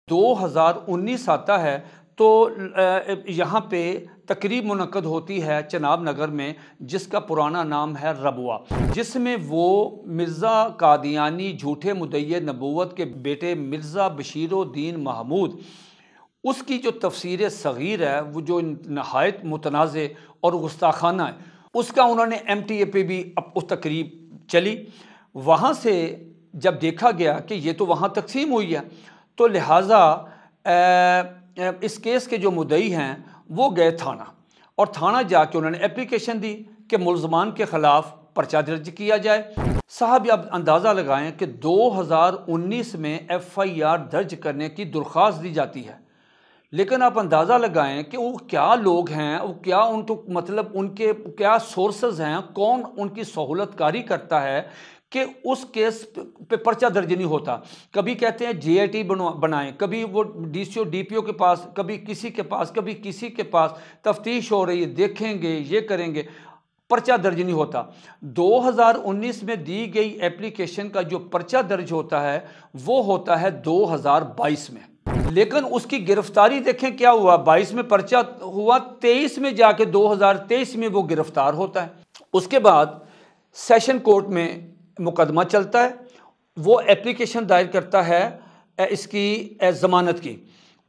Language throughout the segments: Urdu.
2019 آتا ہے تو یہاں پہ تقریب منعقد ہوتی ہے چناب نگر میں، جس کا پرانا نام ہے ربوہ، جس میں وہ مرزا قادیانی جھوٹے مدعی نبوت کے بیٹے مرزا بشیر الدین محمود، اس کی جو تفسیر صغیر ہے وہ جو نہایت متنازع اور گستاخانہ ہے، اس کا انہوں نے MTA پہ بھی اس تقریب چلی۔ وہاں سے جب دیکھا گیا کہ یہ تو وہاں تقسیم ہوئی ہے، تو لہٰذا اس کیس کے جو مدعی ہیں وہ گئے تھانہ، اور تھانہ جا کے انہوں نے اپلیکیشن دی کہ ملزمان کے خلاف پرچہ درج کیا جائے۔ صاحب اب اندازہ لگائیں کہ 2019 میں FIR درج کرنے کی درخواست دی جاتی ہے، لیکن آپ اندازہ لگائیں کہ وہ کیا لوگ ہیں، وہ کیا ان کو مطلب ان کے کیا سورسز ہیں، کون ان کی سہولت کاری کرتا ہے کہ اس کیس پہ پرچہ درج نہیں ہوتا۔ کبھی کہتے ہیں GIT بنائیں، کبھی وہ DCO DPO کے پاس، کبھی کسی کے پاس، کبھی کسی کے پاس تفتیش ہو رہی ہے، دیکھیں گے یہ کریں گے، پرچہ درج نہیں ہوتا۔ 2019 میں دی گئی اپلیکیشن کا جو پرچہ درج ہوتا ہے وہ ہوتا ہے 2022 میں، لیکن اس کی گرفتاری دیکھیں کیا ہوا، 22 میں پرچہ ہوا، 23 میں جا کے 2023 میں وہ گرفتار ہوتا ہے۔ اس کے بعد سیشن کورٹ میں مقدمہ چلتا ہے، وہ اپلیکیشن دائر کرتا ہے اس کی ضمانت کی،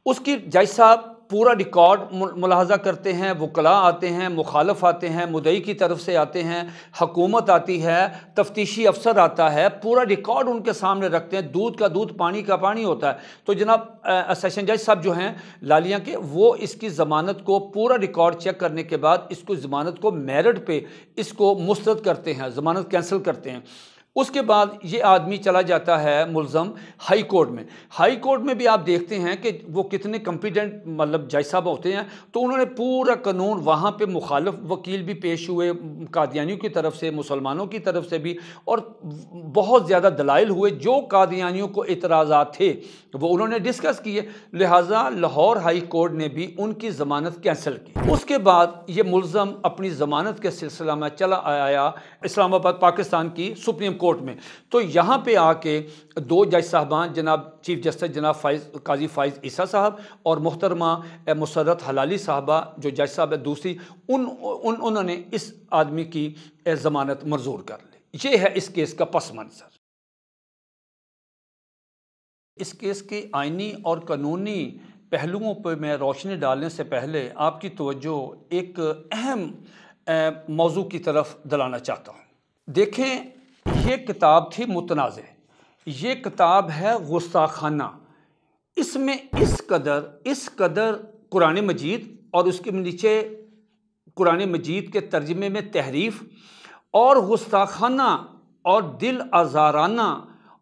اس کی جج صاحب پورا ریکارڈ ملاحظہ کرتے ہیں، وکلاء آتے ہیں، مخالف آتے ہیں، مدعی کی طرف سے آتے ہیں، حکومت آتی ہے، تفتیشی افسر آتا ہے، پورا ریکارڈ ان کے سامنے رکھتے ہیں، دودھ کا دودھ پانی کا پانی ہوتا ہے۔ تو جناب سیشن جج صاحب جو ہیں لالیاں کے، وہ اس کی ضمانت کو پورا ریکارڈ چیک کرنے کے بعد اس کو ضمانت کو میرٹ پہ اس کو مسترد کرتے ہیں، ضمانت کینسل کرتے ہیں۔ اس کے بعد یہ آدمی چلا جاتا ہے ملزم ہائی کورٹ میں۔ ہائی کورٹ میں بھی آپ دیکھتے ہیں کہ وہ کتنے کمپیٹنٹ مطلب جج صاحب ہوتے ہیں، تو انہوں نے پورا قانون، وہاں پہ مخالف وکیل بھی پیش ہوئے قادیانیوں کی طرف سے، مسلمانوں کی طرف سے بھی، اور بہت زیادہ دلائل ہوئے، جو قادیانیوں کو اعتراضات تھے وہ انہوں نے ڈسکس کیے، لہٰذا لاہور ہائی کورٹ نے بھی ان کی ضمانت کینسل کی۔ اس کے بعد یہ ملزم اپنی ضمانت کے سلسلہ میں چلا آیا اسلام آباد پاکستان کی سپریم کورٹ میں، تو یہاں پہ آ کے دو جج صاحبان، جناب چیف جسٹس جناب قاضی فائز عیسیٰ صاحب اور محترمہ مسرت حلالی صاحبہ جو جج صاحب ہے دوسری، انہوں نے اس آدمی کی ضمانت منظور کر لی۔ یہ ہے اس کیس کا پس منظر۔ اس کیس کے آئینی اور قانونی پہلوؤں پر میں روشنی ڈالنے سے پہلے آپ کی توجہ ایک اہم موضوع کی طرف دلانا چاہتا ہوں۔ دیکھیں، یہ کتاب تھی متنازع، یہ کتاب ہے گستاخانہ، اس میں اس قدر قرآن مجید اور اس کے نیچے قرآن مجید کے ترجمے میں تحریف اور گستاخانہ اور دل آزارانہ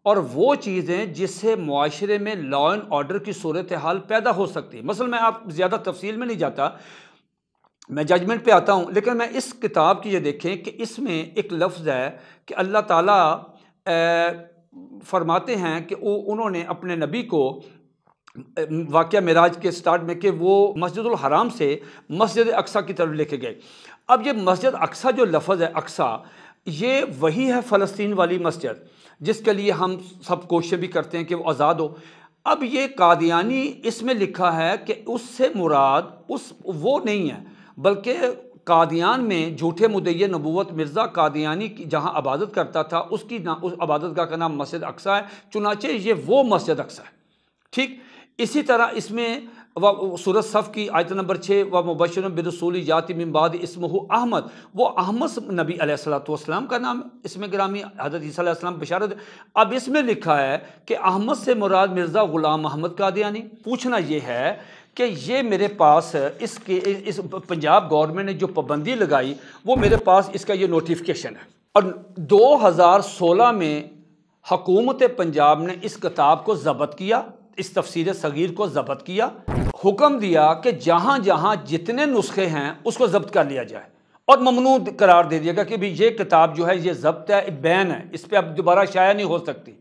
اور وہ چیزیں جس سے معاشرے میں لا اینڈ آرڈر کی صورتحال پیدا ہو سکتی ہے۔ مثلا میں آپ زیادہ تفصیل میں نہیں جاتا، میں ججمنٹ پہ آتا ہوں، لیکن میں اس کتاب کی یہ دیکھیں کہ اس میں ایک لفظ ہے کہ اللہ تعالیٰ فرماتے ہیں کہ انہوں نے اپنے نبی کو واقعہ معراج کے سٹارٹ میں کہ وہ مسجد الحرام سے مسجد اقصیٰ کی طرف لے کے گئے۔ اب یہ مسجد اقصیٰ جو لفظ ہے اقصیٰ، یہ وہی ہے فلسطین والی مسجد جس کے لیے ہم سب کوشش بھی کرتے ہیں کہ وہ آزاد ہو۔ اب یہ قادیانی اس میں لکھا ہے کہ اس سے مراد وہ نہیں ہے، بلکہ قادیان میں جھوٹے مدعی نبوت مرزا قادیانی کی جہاں عبادت کرتا تھا اس عبادت گاہ کا نام مسجد اقصیٰ ہے، چنانچہ یہ وہ مسجد اقصیٰ ہے۔ ٹھیک اسی طرح اس میں سورۃ صف کی آیت نمبر 6 وَمُبَشِّرٌ بِرَسُولٍ یَأْتِی مِن بَعْدِهِ اسمہ احمد، وہ احمد نبی علیہ السلام کا نام، اس میں گرامی حضرت عیسیٰ علیہ السلام بشارت۔ اب اس میں لکھا ہے کہ احمد سے مراد مرزا غلام محمد قادیانی۔ پوچھنا یہ ہے کہ یہ میرے پاس اس پنجاب گورنمنٹ نے جو پابندی لگائی وہ میرے پاس اس کا یہ نوٹیفیکیشن ہے، اور 2016 میں حکومت پنجاب نے اس کتاب کو ضبط کیا، اس تفسیر صغیر کو ضبط کیا، حکم دیا کہ جہاں جہاں جتنے نسخے ہیں اس کو ضبط کر لیا جائے، اور ممنوع قرار دے دیا گیا کہ بھی یہ کتاب جو ہے یہ ضبط ہے، بین ہے، اس پہ اب دوبارہ شائع نہیں ہو سکتی۔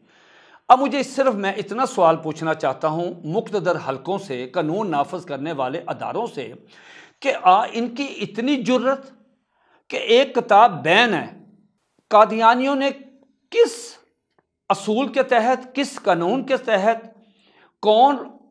اب مجھے صرف میں اتنا سوال پوچھنا چاہتا ہوں مقتدر حلقوں سے، قانون نافذ کرنے والے اداروں سے، کہ ان کی اتنی جرت کہ ایک کتاب بین ہے، قادیانیوں نے کس اصول کے تحت، کس قانون کے تحت، کون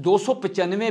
295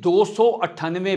298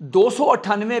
298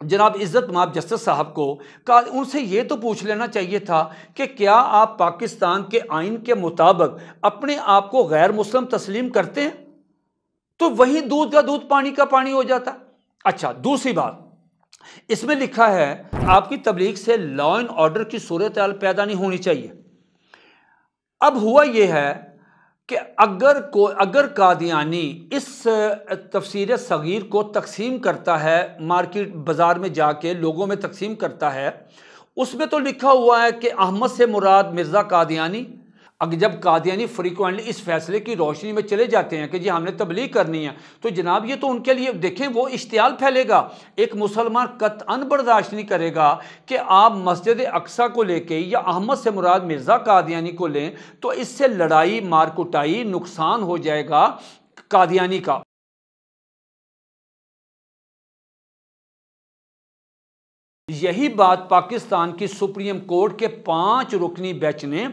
جناب عزت مآب جسٹس صاحب کو ان سے یہ تو پوچھ لینا چاہیے تھا کہ کیا آپ پاکستان کے آئین کے مطابق اپنے آپ کو غیر مسلم تسلیم کرتے ہیں؟ تو وہی دودھ کا دودھ پانی کا پانی ہو جاتا۔ اچھا، دوسری بات اس میں لکھا ہے آپ کی تبلیغ سے لا اینڈ آرڈر کی صورتحال پیدا نہیں ہونی چاہیے۔ اب ہوا یہ ہے کہ اگر قادیانی اس تفسیر صغیر کو تقسیم کرتا ہے، مارکیٹ بازار میں جا کے لوگوں میں تقسیم کرتا ہے، اس میں تو لکھا ہوا ہے کہ احمد سے مراد مرزا قادیانی۔ اگر جب قادیانی فریکوینٹلی اس فیصلے کی روشنی میں چلے جاتے ہیں کہ جی ہم نے تبلیغ کرنی ہے، تو جناب یہ تو ان کے لیے دیکھیں وہ اشتعال پھیلے گا۔ ایک مسلمان قطعاً برداشت نہیں کرے گا کہ آپ مسجد اقصیٰ کو لے کے یا احمد سے مراد مرزا قادیانی کو لیں، تو اس سے لڑائی مار کٹائی نقصان ہو جائے گا قادیانی کا۔ یہی بات پاکستان کی سپریم کورٹ کے 5 رکنی بینچ نے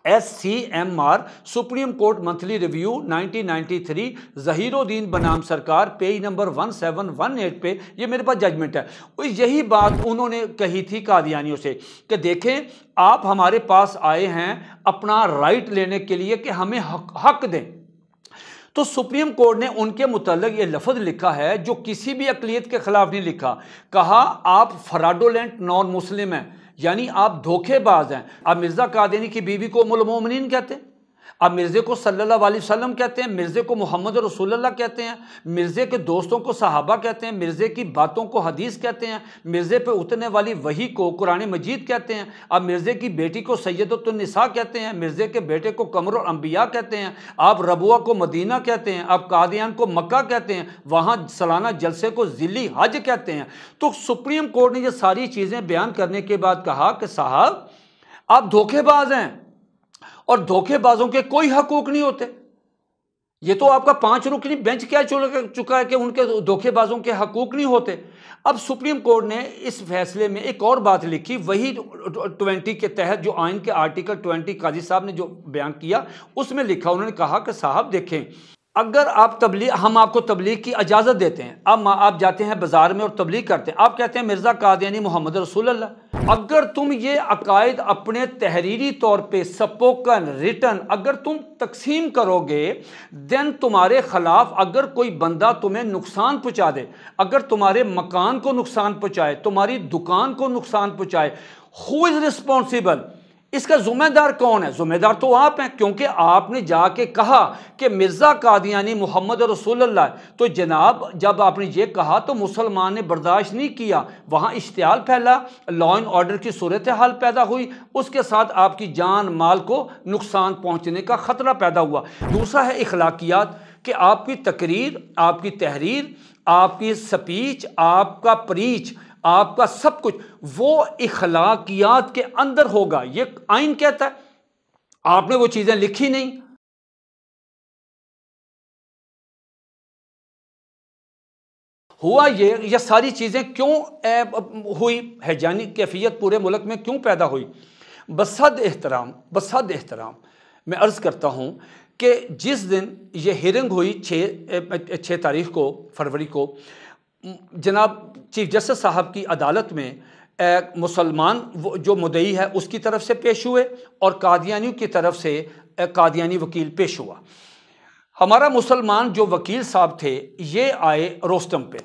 SCMR supreme court monthly review 1993 Zaheer الدین بنام سرکار پیج نمبر 1718 پہ یہ میرے پاس ججمنٹ ہے، یہی بات انہوں نے کہی تھی قادیانیوں سے کہ دیکھیں آپ ہمارے پاس آئے ہیں اپنا رائٹ لینے کے لیے کہ ہمیں حق دیں۔ تو سپریم کورٹ نے ان کے متعلق یہ لفظ لکھا ہے جو کسی بھی اقلیت کے خلاف نہیں لکھا، کہا آپ فراڈولنٹ نان مسلم ہیں، یعنی آپ دھوکے باز ہیں۔ آپ مرزا قادیانی کی بیوی کو ام المومنین کہتے ہیں، آپ مرزے کو صلی اللہ علیہ وسلم کہتے ہیں، مرزے کو محمد رسول اللہ کہتے ہیں، مرزے کے دوستوں کو صحابہ کہتے ہیں، مرزے کی باتوں کو حدیث کہتے ہیں، مرزے پہ اترنے والی وحی کو قرآن مجید کہتے ہیں، آپ مرزے کی بیٹی کو سیدۃ النساء کہتے ہیں، مرزے کے بیٹے کو قمر الانبیاء کہتے ہیں، آپ ربوہ کو مدینہ کہتے ہیں، آپ قادیان کو مکہ کہتے ہیں، وہاں سالانہ جلسے کو ذیلی حج کہتے ہیں۔ تو سپریم کورٹ نے یہ ساری چیزیں بیان کرنے کے بعد کہا کہ صاحب آپ دھوکے باز ہیں، اور دھوکے بازوں کے کوئی حقوق نہیں ہوتے۔ یہ تو آپ کا 5 رکنی بینچ کہہ چکا ہے کہ ان کے دھوکے بازوں کے حقوق نہیں ہوتے۔ اب سپریم کورٹ نے اس فیصلے میں ایک اور بات لکھی، وہی 20 کے تحت جو آئین کے آرٹیکل 20 قاضی صاحب نے جو بیان کیا اس میں لکھا، انہوں نے کہا کہ صاحب دیکھیں اگر ہم آپ کو تبلیغ کی اجازت دیتے ہیں، اب آپ جاتے ہیں بازار میں اور تبلیغ کرتے ہیں، آپ کہتے ہیں مرزا قادیانی محمد رسول اللہ، اگر تم یہ عقائد اپنے تحریری طور پہ سپوکن ریٹن اگر تم تقسیم کرو گے، دین تمہارے خلاف اگر کوئی بندہ تمہیں نقصان پہنچا دے، اگر تمہارے مکان کو نقصان پہنچائے، تمہاری دکان کو نقصان پہنچائے، who is responsible؟ اس کا ذمہ دار کون ہے؟ ذمہ دار تو آپ ہیں، کیونکہ آپ نے جا کے کہا کہ مرزا قادیانی محمد رسول اللہ۔ تو جناب جب آپ نے یہ کہا تو مسلمان نے برداشت نہیں کیا، وہاں اشتعال پھیلا، لا اینڈ آرڈر کی صورتحال پیدا ہوئی، اس کے ساتھ آپ کی جان مال کو نقصان پہنچنے کا خطرہ پیدا ہوا۔ دوسرا ہے اخلاقیات، کہ آپ کی تقریر، آپ کی تحریر، آپ کی سپیچ، آپ کا پریچ، آپ کا سب کچھ وہ اخلاقیات کے اندر ہوگا، یہ آئین کہتا ہے۔ آپ نے وہ چیزیں لکھی نہیں۔ ہوا یہ ساری چیزیں کیوں ہوئی، ہیجانی کیفیت پورے ملک میں کیوں پیدا ہوئی؟ بصد احترام میں عرض کرتا ہوں کہ جس دن یہ ہیرنگ ہوئی 6 تاریخ کو فروری کو، جناب چیف جسٹس صاحب کی عدالت میں مسلمان جو مدعی ہے اس کی طرف سے پیش ہوئے اور قادیانیوں کی طرف سے قادیانی وکیل پیش ہوا۔ ہمارا مسلمان جو وکیل صاحب تھے یہ آئے روسٹم پہ،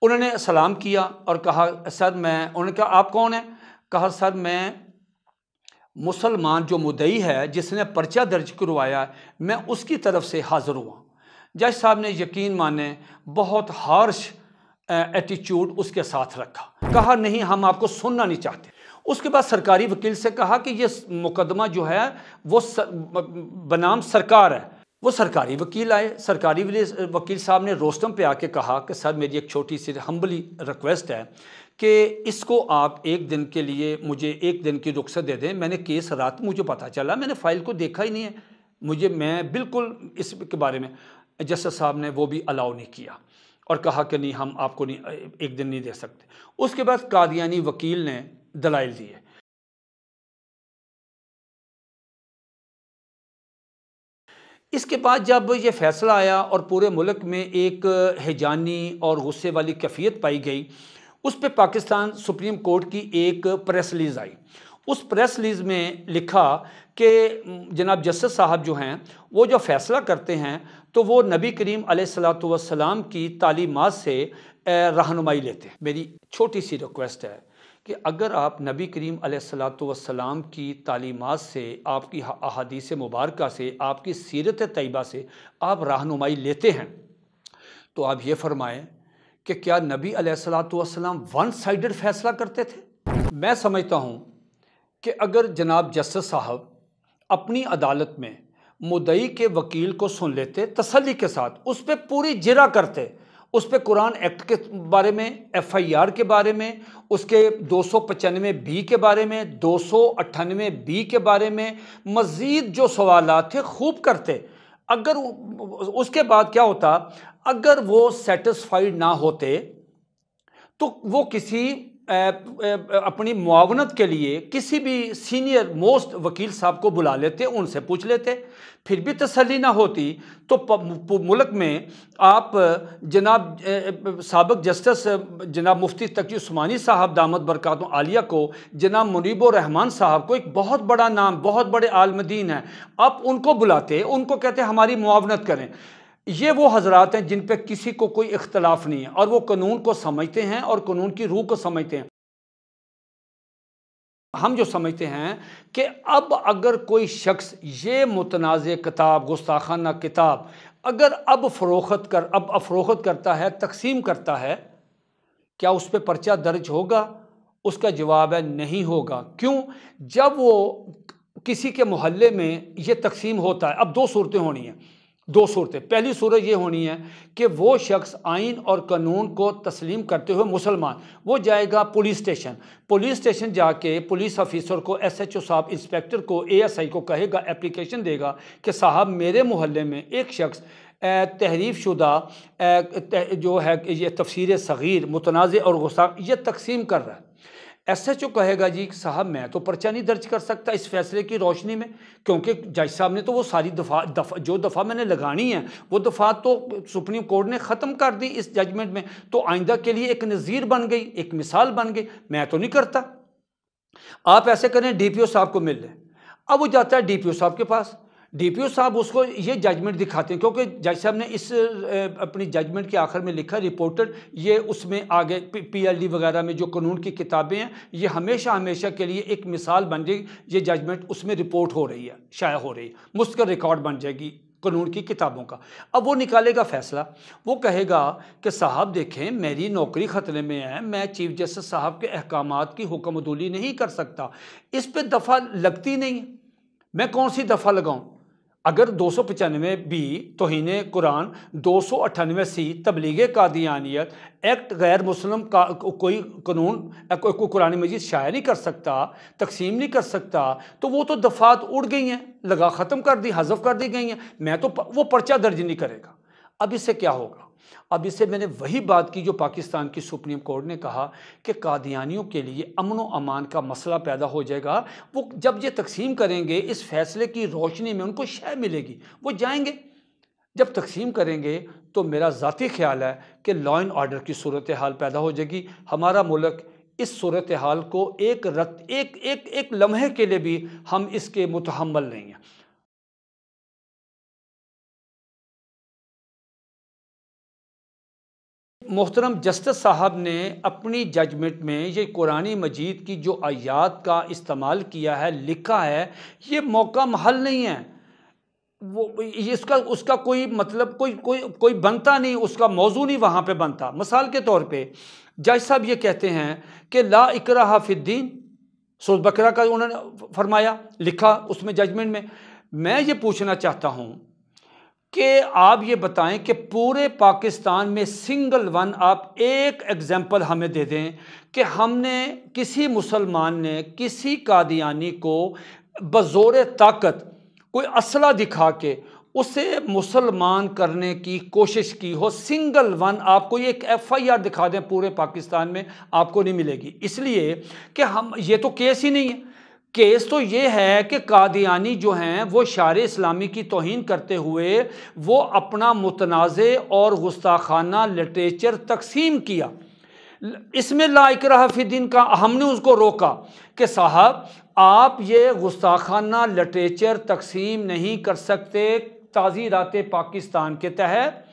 انہوں نے سلام کیا اور کہا سر انہوں نے کہا آپ کون ہیں؟ کہا سر میں مسلمان جو مدعی ہے جس نے پرچہ درج کروایا میں اس کی طرف سے حاضر ہوا۔ جج صاحب نے یقین مانے بہت ہارش ایٹیچیوڈ اس کے ساتھ رکھا، کہا نہیں ہم آپ کو سننا نہیں چاہتے۔ اس کے بعد سرکاری وکیل سے کہا کہ یہ مقدمہ جو ہے وہ بنام سرکار ہے۔ وہ سرکاری وکیل آئے، سرکاری وکیل صاحب نے روسٹم پہ آ کے کہا کہ سر میری ایک چھوٹی سی ہمبلی ریکویسٹ ہے کہ اس کو آپ ایک دن کے لیے مجھے 1 دن کی رخصت دے دیں، میں نے کیس رات مجھے پتہ چلا، میں نے فائل کو دیکھا ہی نہیں ہے، میں بالکل اس کے بارے میں جسٹس صاحب نے وہ بھی الاؤ نہیں کیا اور کہا کہ نہیں ہم آپ کو نہیں 1 دن نہیں دے سکتے۔ اس کے بعد قادیانی وکیل نے دلائل دیے۔ اس کے بعد جب یہ فیصلہ آیا اور پورے ملک میں ایک ہیجانی اور غصے والی کیفیت پائی گئی، اس پہ پاکستان سپریم کورٹ کی ایک پریس ریلیز آئی۔ اس پریس ریلیز میں لکھا کہ جناب جسٹس صاحب جو ہیں وہ جو فیصلہ کرتے ہیں تو وہ نبی کریم علیہ الصلوۃ والسلام کی تعلیمات سے رہنمائی لیتے ہیں۔ میری چھوٹی سی ریکویسٹ ہے کہ اگر آپ نبی کریم علیہ الصلوۃ والسلام کی تعلیمات سے، آپ کی احادیث مبارکہ سے، آپ کی سیرت طیبہ سے آپ رہنمائی لیتے ہیں تو آپ یہ فرمائیں کہ کیا نبی علیہ الصلوۃ والسلام ون سائیڈڈ فیصلہ کرتے تھے؟ میں سمجھتا ہوں کہ اگر جناب جسٹس صاحب اپنی عدالت میں مدعی کے وکیل کو سن لیتے تسلی کے ساتھ، اس پہ پوری جرح کرتے، اس پہ قرآن ایکٹ کے بارے میں، ایف آئی آر کے بارے میں، اس کے 295 کے بارے میں، 298 کے بارے میں، مزید جو سوالات تھے خوب کرتے، اگر اس کے بعد کیا ہوتا، اگر وہ سیٹسفائیڈ نہ ہوتے تو وہ کسی اپنی معاونت کے لیے کسی بھی سینئر موسٹ وکیل صاحب کو بلا لیتے، ان سے پوچھ لیتے، پھر بھی تسلی نہ ہوتی تو ملک میں آپ جناب سابق جسٹس جناب مفتی تقی عثمانی صاحب دامت برکاتہ عالیہ کو، جناب منیب الرحمان صاحب کو، ایک بہت بڑا نام، بہت بڑے عالم دین ہیں، آپ ان کو بلاتے، ان کو کہتے ہماری معاونت کریں۔ یہ وہ حضرات ہیں جن پہ کسی کو کوئی اختلاف نہیں ہے اور وہ قانون کو سمجھتے ہیں اور قانون کی روح کو سمجھتے ہیں۔ ہم جو سمجھتے ہیں کہ اب اگر کوئی شخص یہ متنازع کتاب، گستاخانہ کتاب اگر اب فروخت کرتا ہے، تقسیم کرتا ہے، کیا اس پہ پرچہ درج ہوگا؟ اس کا جواب ہے نہیں ہوگا۔ کیوں؟ جب وہ کسی کے محلے میں یہ تقسیم ہوتا ہے، اب دو صورتیں ہونی ہیں، دو صورتیں۔ پہلی صورت یہ ہونی ہے کہ وہ شخص آئین اور قانون کو تسلیم کرتے ہوئے مسلمان، وہ جائے گا پولیس اسٹیشن جا کے پولیس آفیسر کو، ایس ایچ او صاحب، انسپیکٹر کو، اے ایس آئی کو کہے گا، اپلیکیشن دے گا کہ صاحب میرے محلے میں ایک شخص تحریف شدہ جو ہے یہ تفسیر صغیر، متنازع اور گستاخ یہ تقسیم کر رہا ہے۔ ایس ایچ او کہے گا جی صاحب میں تو پرچہ نہیں درج کر سکتا اس فیصلے کی روشنی میں، کیونکہ جج صاحب نے تو وہ ساری دفعہ میں نے لگانی ہے وہ دفعہ تو سپریم کورٹ نے ختم کر دی اس ججمنٹ میں، تو آئندہ کے لیے ایک نظیر بن گئی، ایک مثال بن گئی، میں تو نہیں کرتا۔ آپ ایسے کریں ڈی پی او صاحب کو مل لیں، اب وہ جاتا ہے ڈی پی او صاحب کے پاس، ڈی پی او صاحب اس کو یہ ججمنٹ دکھاتے ہیں، کیونکہ جج صاحب نے اس اپنی ججمنٹ کے آخر میں لکھا رپورٹڈ، یہ اس میں آگے پی ایل ڈی وغیرہ میں جو قانون کی کتابیں ہیں یہ ہمیشہ کے لیے ایک مثال بن جائے گی، یہ ججمنٹ اس میں رپورٹ ہو رہی ہے، شائع ہو رہی ہے، مستقل ریکارڈ بن جائے گی قانون کی کتابوں کا۔ اب وہ نکالے گا فیصلہ، وہ کہے گا کہ صاحب دیکھیں میری نوکری خطرے میں ہے، میں چیف جسٹس صاحب کے احکامات کی حکم عدولی نہیں کر سکتا، اس پہ دفعہ لگتی نہیں، میں کون سی دفعہ لگاؤں؟ اگر 295 توہین قرآن، 298 تبلیغ قادیانیت ایکٹ غیر مسلم کا کوئی قانون قرآن مجید شائع نہیں کر سکتا، تقسیم نہیں کر سکتا، تو وہ تو دفعات اڑ گئی ہیں، لگا ختم کر دی، حذف کر دی گئی ہیں، میں تو وہ پرچہ درج نہیں کرے گا۔ اب اس سے کیا ہوگا؟ اب اس سے میں نے وہی بات کی جو پاکستان کی سپریم کورٹ نے کہا کہ قادیانیوں کے لیے امن و امان کا مسئلہ پیدا ہو جائے گا، وہ جب یہ تقسیم کریں گے اس فیصلے کی روشنی میں ان کو شے ملے گی، وہ جائیں گے، جب تقسیم کریں گے تو میرا ذاتی خیال ہے کہ لا اینڈ آرڈر کی صورتحال پیدا ہو جائے گی۔ ہمارا ملک اس صورتحال کو ایک لمحے کے لیے بھی ہم اس کے متحمل نہیں ہیں۔ محترم جسٹس صاحب نے اپنی ججمنٹ میں یہ قرآن مجید کی جو آیات کا استعمال کیا ہے، لکھا ہے، یہ موقع محل نہیں ہے، وہ اس کا کوئی مطلب کوئی بنتا نہیں، اس کا موضوع نہیں وہاں پہ بنتا۔ مثال کے طور پہ جج صاحب یہ کہتے ہیں کہ لا اکراہ فی الدین، سورۃ بقرہ کا انہوں نے فرمایا، لکھا اس میں ججمنٹ میں یہ پوچھنا چاہتا ہوں کہ آپ یہ بتائیں کہ پورے پاکستان میں سنگل ون آپ ایک ایگزامپل ہمیں دے دیں کہ ہم نے کسی مسلمان نے کسی قادیانی کو بزور طاقت کوئی اسلحہ دکھا کے اسے مسلمان کرنے کی کوشش کی ہو، سنگل ون آپ کو ایک ایف آئی آر دکھا دیں پورے پاکستان میں، آپ کو نہیں ملے گی، اس لیے کہ یہ تو کیس ہی نہیں ہے۔ کیس تو یہ ہے کہ قادیانی جو ہیں وہ شارع اسلامی کی توہین کرتے ہوئے وہ اپنا متنازع اور گستاخانہ لٹریچر تقسیم کیا، اس میں لا اکراہ فی الدین کا ہم نے اس کو روکا کہ صاحب آپ یہ گستاخانہ لٹریچر تقسیم نہیں کر سکتے تعزیرات پاکستان کے تحت،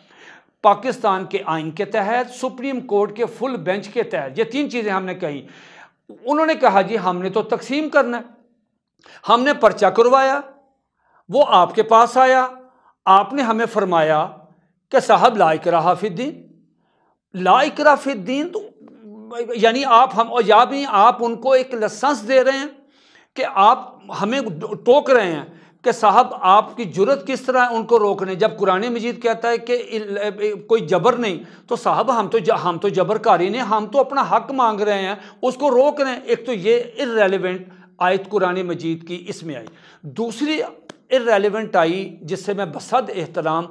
پاکستان کے آئین کے تحت، سپریم کورٹ کے فل بینچ کے تحت۔ یہ 3 چیزیں ہم نے کہی۔ انہوں نے کہا جی ہم نے تو تقسیم کرنا ہے، ہم نے پرچہ کروایا، وہ آپ کے پاس آیا، آپ نے ہمیں فرمایا کہ صاحب لا اکراہ فی الدین، لا اکراہ فی الدین، تو یعنی آپ ان کو ایک لائسنس دے رہے ہیں کہ آپ ہمیں ٹوک رہے ہیں کہ صاحب آپ کی جرت کس طرح ہے ان کو روکنے، جب قرآن مجید کہتا ہے کہ کوئی جبر نہیں، تو صاحب ہم تو جبر کاری نہیں، ہم تو اپنا حق مانگ رہے ہیں، اس کو روک رہے ہیں۔ ایک تو یہ irrelevant آیت قرآن مجید کی اس میں آئی۔ دوسری irrelevant آئی جس سے میں بصد احترام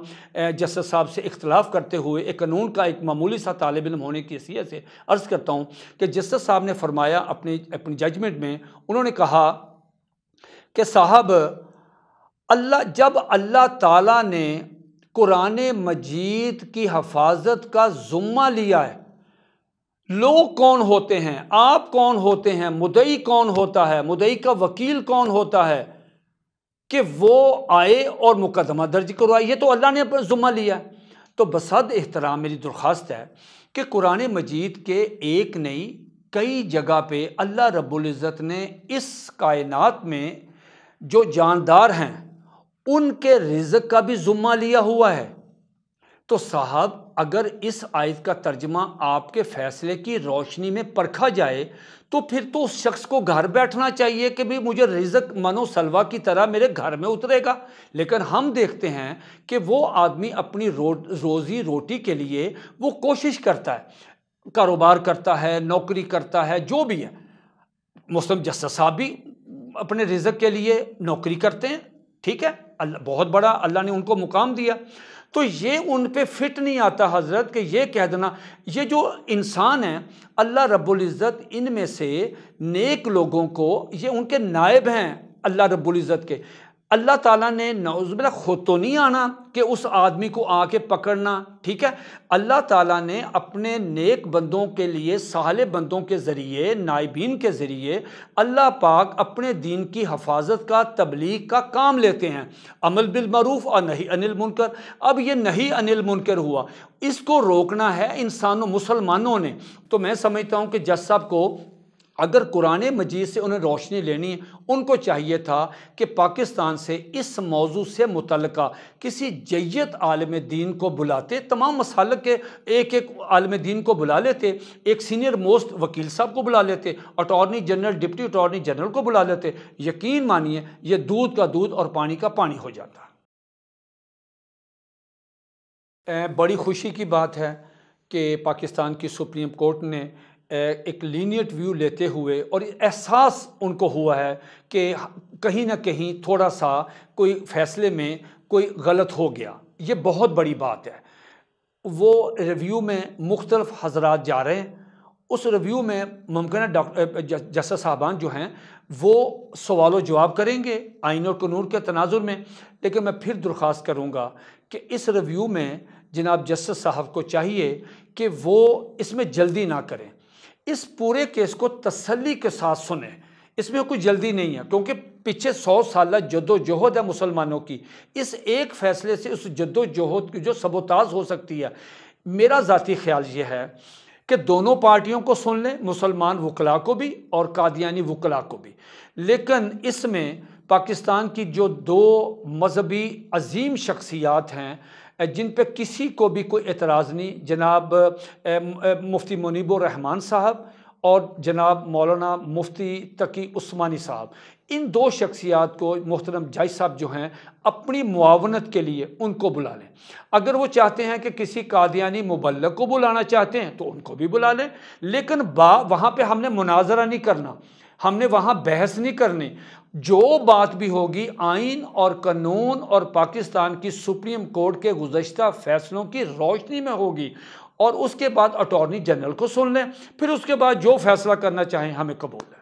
جسٹس صاحب سے اختلاف کرتے ہوئے ایک قانون کا ایک معمولی سا طالب علم ہونے کی حیثیت سے عرض کرتا ہوں کہ جسٹس صاحب نے فرمایا اپنی ججمنٹ میں، انہوں نے کہا کہ صاحب جب اللہ تعالیٰ نے قرآن مجید کی حفاظت کا ذمہ لیا ہے، لوگ کون ہوتے ہیں، آپ کون ہوتے ہیں، مدعی کون ہوتا ہے، مدعی کا وکیل کون ہوتا ہے کہ وہ آئے اور مقدمہ درج کروائے، یہ تو اللہ نے ذمہ لیا۔ تو بصد احترام میری درخواست ہے کہ قرآن مجید کے ایک نہیں کئی جگہ پہ اللہ رب العزت نے اس کائنات میں جو جاندار ہیں ان کے رزق کا بھی ذمہ لیا ہوا ہے۔ تو صاحب اگر اس آیت کا ترجمہ آپ کے فیصلے کی روشنی میں پرکھا جائے تو پھر تو اس شخص کو گھر بیٹھنا چاہیے کہ بھی مجھے رزق من و سلوہ کی طرح میرے گھر میں اترے گا۔ لیکن ہم دیکھتے ہیں کہ وہ آدمی اپنی روزی روٹی کے لیے وہ کوشش کرتا ہے، کاروبار کرتا ہے، نوکری کرتا ہے، جو بھی ہے۔ مسلم جسٹس صاحب بھی اپنے رزق کے لیے نوکری کرتے ہیں، ٹھیک ہے، اللہ بہت بڑا اللہ نے ان کو مقام دیا۔ تو یہ ان پہ فٹ نہیں آتا حضرت کہ یہ کہہ دینا، یہ جو انسان ہیں اللہ رب العزت ان میں سے نیک لوگوں کو، یہ ان کے نائب ہیں اللہ رب العزت کے۔ اللہ تعالیٰ نے نعوذ باللہ خود تو نہیں آنا کہ اس آدمی کو آ کے پکڑنا، ٹھیک ہے، اللہ تعالیٰ نے اپنے نیک بندوں کے لیے، صالح بندوں کے ذریعے، نائبین کے ذریعے اللہ پاک اپنے دین کی حفاظت کا، تبلیغ کا کام لیتے ہیں، امر بالمعروف اور نہی عن المنکر۔ اب یہ نہی عن المنکر ہوا، اس کو روکنا ہے انسانوں مسلمانوں نے۔ تو میں سمجھتا ہوں کہ جج صاحب کو اگر قرآن مجید سے انہیں روشنی لینی ہے، ان کو چاہیے تھا کہ پاکستان سے اس موضوع سے متعلقہ کسی جیت عالم دین کو بلاتے، تمام مسالک کے ایک عالم دین کو بلا لیتے، ایک سینئر موسٹ وکیل صاحب کو بلا لیتے، attorney general, deputy attorney general کو بلا لیتے، یقین مانیے یہ دودھ کا دودھ اور پانی کا پانی ہو جاتا۔ بڑی خوشی کی بات ہے کہ پاکستان کی سپریم کورٹ نے ایک لینیٹ ویو لیتے ہوئے، اور احساس ان کو ہوا ہے کہ کہیں نہ کہیں تھوڑا سا کوئی فیصلے میں کوئی غلط ہو گیا، یہ بہت بڑی بات ہے۔ وہ ریویو میں مختلف حضرات جا رہے ہیں، اس ریویو میں ممکنہ جسٹس صاحبان جو ہیں وہ سوال و جواب کریں گے آئین اور قانون کے تناظر میں، لیکن میں پھر درخواست کروں گا کہ اس ریویو میں جناب جسٹس صاحب کو چاہیے کہ وہ اس میں جلدی نہ کریں، اس پورے کیس کو تسلی کے ساتھ سنیں، اس میں کوئی جلدی نہیں ہے، کیونکہ پیچھے 100 سالہ جد و جہد ہے مسلمانوں کی، اس ایک فیصلے سے اس جد و جہد کی جو سبوتاز ہو سکتی ہے۔ میرا ذاتی خیال یہ ہے کہ دونوں پارٹیوں کو سن لیں، مسلمان وکلاء کو بھی اور قادیانی وکلاء کو بھی، لیکن اس میں پاکستان کی جو 2 مذہبی عظیم شخصیات ہیں جن پہ کسی کو بھی کوئی اعتراض نہیں، جناب مفتی منیب الرحمان صاحب اور جناب مولانا مفتی تقی عثمانی صاحب، ان 2 شخصیات کو محترم جج صاحب جو ہیں اپنی معاونت کے لیے ان کو بلا لیں۔ اگر وہ چاہتے ہیں کہ کسی قادیانی مبلغ کو بلانا چاہتے ہیں تو ان کو بھی بلا لیں، لیکن وہاں پہ ہم نے مناظرہ نہیں کرنا، ہم نے وہاں بحث نہیں کرنی، جو بات بھی ہوگی آئین اور قانون اور پاکستان کی سپریم کورٹ کے گزشتہ فیصلوں کی روشنی میں ہوگی، اور اس کے بعد اٹارنی جنرل کو سن لیں، پھر اس کے بعد جو فیصلہ کرنا چاہیں ہمیں قبول ہے۔